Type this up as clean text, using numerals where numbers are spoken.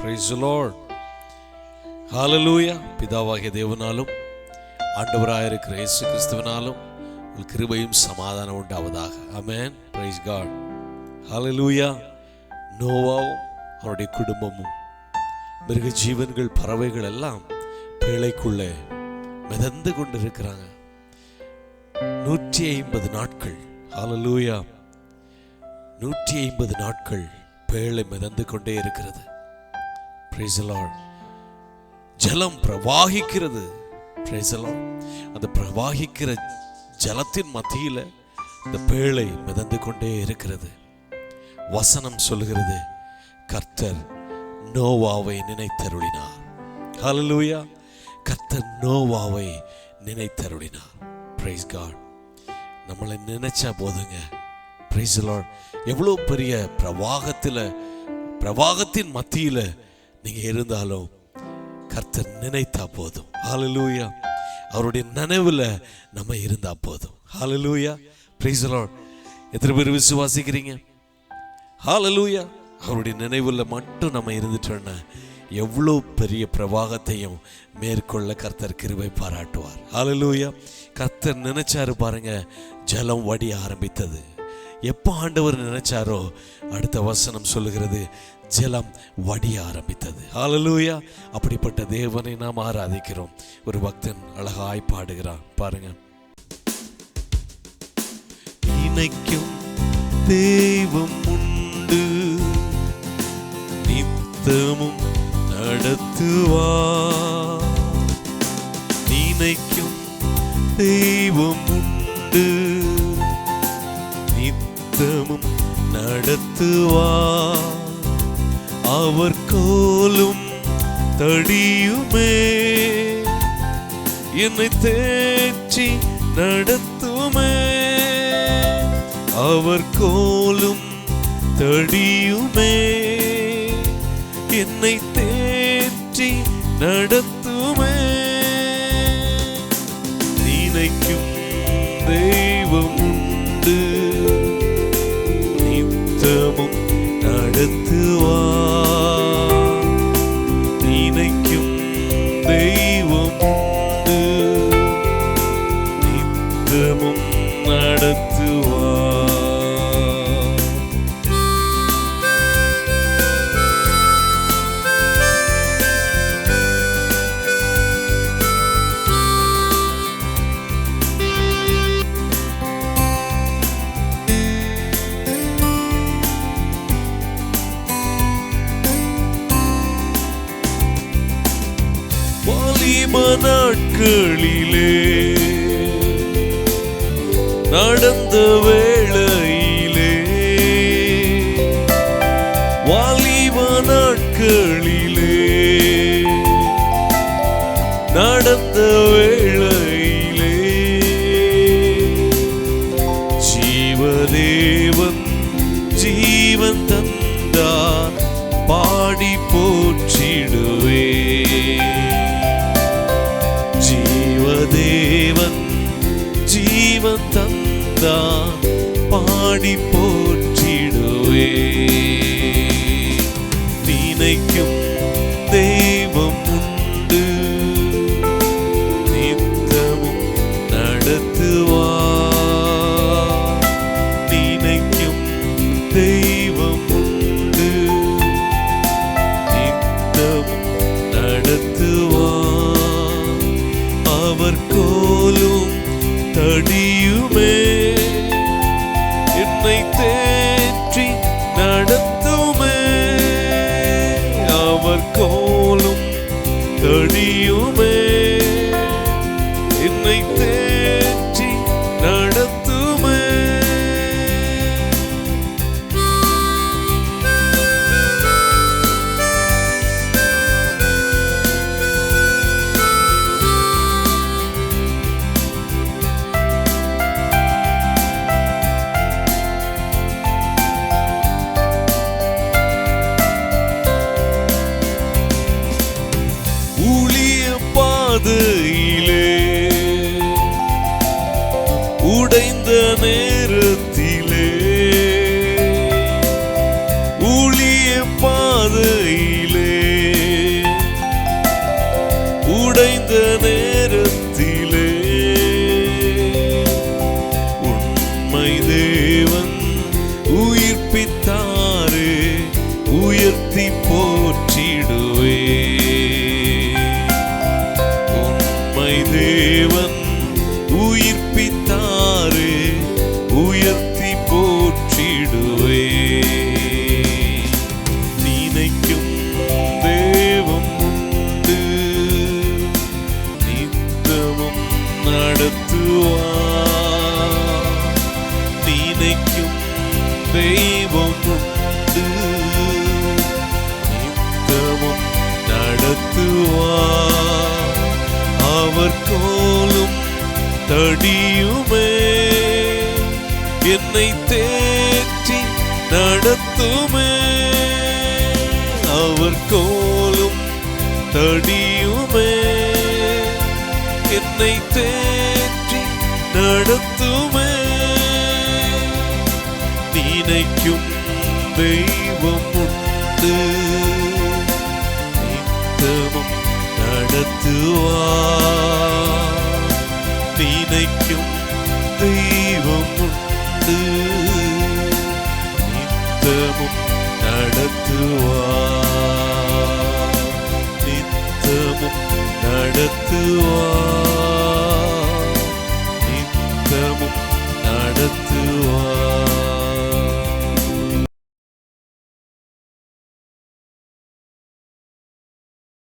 Praise the Lord. Hallelujah. பிதாவாகிய தேவனாலும் ஆண்டவராக இருக்கிற இயேசு கிறிஸ்துவினாலும் கிருபையும் சமாதானம் உண்டாவதாக. ஆமென். Praise God. Hallelujah. நோவாவும் அவருடைய குடும்பமும் மிருக ஜீவன்கள் பறவைகள் எல்லாம் பேழைக்குள்ளே மிதந்து கொண்டிருக்கிறாங்க. 150 நாட்கள். Hallelujah. 150 நாட்கள் பேழை மிதந்து கொண்டே இருக்கிறது. Praise the Lord. ஜலம் பிரவாகிக்கிறது. Praise the Lord. அந்த பிரவாகிக்கிற ஜலத்தின் மத்தியில் இந்த பேழை மிதந்து கொண்டே இருக்கிறது. வசனம் சொல்கிறது, கர்த்தர் நோவாவை நினைத்தருளினார். ஹல்லேலூயா. கர்த்தர் நோவாவை நினைத்தருளினார். Praise God. நம்மளை நினைச்சா போதுங்க. Praise the Lord. எவ்வளோ பெரிய பிரவாகத்தின் மத்தியில் நீங்க இருந்தாலும் கர்த்தர் நினைத்தா போதும். ஹல்லேலூயா. அவருடைய நினைவுல நம்ம இருந்தா போதும். ஹல்லேலூயா. Praise the Lord. எத்தனை பேர் விசுவாசிக்கிறீங்க? ஹல்லேலூயா. அவருடைய நினைவுல மட்டும் நம்ம இருந்துட்டோம்னா எவ்வளோ பெரிய பிரவாகத்தையும் மேற்கொள்ள கர்த்தர் கிருபை பாராட்டுவார். ஹல்லேலூயா. கர்த்தர் நினைச்சாரு பாருங்க, ஜலம் வடிய ஆரம்பித்தது. எப்போ ஆண்டவர் நினைச்சாரோ அடுத்த வசனம் சொல்லுகிறது, ஜலம் வடிய ஆரம்பித்தது. ஹல்லேலூயா. அப்படிப்பட்ட தேவனை நாம் ஆராதிக்கிறோம். ஒரு பக்தன் அழகாய் பாடுகிறான் பாருங்க. நினைக்கும் தெய்வம் உண்டு, நித்தமும் நடத்துவார். நினைக்கும் தெய்வம் உண்டு, நித்தமும் நடத்துவார். அவர் கோலும் தடியுமே என்னை தேற்றி நடத்துமே. அவர் கோலும் தடியுமே என்னை தேற்றி நடத்துமே. நினைக்கும் தெய்வம் உண்டு, நித்தமும் நடத்துவார். நினைக்கும் தெய்வம் உண்டு, நித்தமும் நடத்துவார். நாட்களிலே நடந்த வேளையிலே, வாலிப நாட்களிலே நடந்த வேளையிலே, ஜீவதேவன் ஜீவன் தந்தார், பாடி போற்றிடுவே. தேவன் ஜீவன் தந்தான், பாடி போற்றிடுவே. நினைக்கும் தெய்வம் உண்டு, நித்தமும் நடத்துவார். நினைக்கும் தெய்வம் உண்டு, நித்தமும் நடத்துவார். அவர் கோலும் தடியுமே என்னை தேற்றி நடத்துமே. அவர் கோலும் தடியுமே என்னை தேற்றி நடத்துமே. உடைந்த நேரத்திலே, ஊழிய பாதையிலே உயர்த்தி போற்றிடுவே. உண்மை தேவன் உயிர்ப்பித்தாரே, உயர்த்தி போற்றிடுவே. நினைக்கும் தெய்வம் உண்டு, நித்தமும் நடத்துவார். நினைக்கும் தெய்வம் உண்டு, நித்தமும் நடத்துவார். அவர் கோலும் தடியுமே என்னை தேற்றி நடத்துமே. அவர் கோலும் தடியுமே என்னை தேற்றி நடத்துமே. நினைக்கும் தெய்வம் உண்டு, நித்தமும் நடத்துவார். நினைக்கும் தெய்வம் உண்டு, நித்தமும் நடத்துவார். நித்தமும் நடத்துவார். நித்தமும் நடத்துவார்.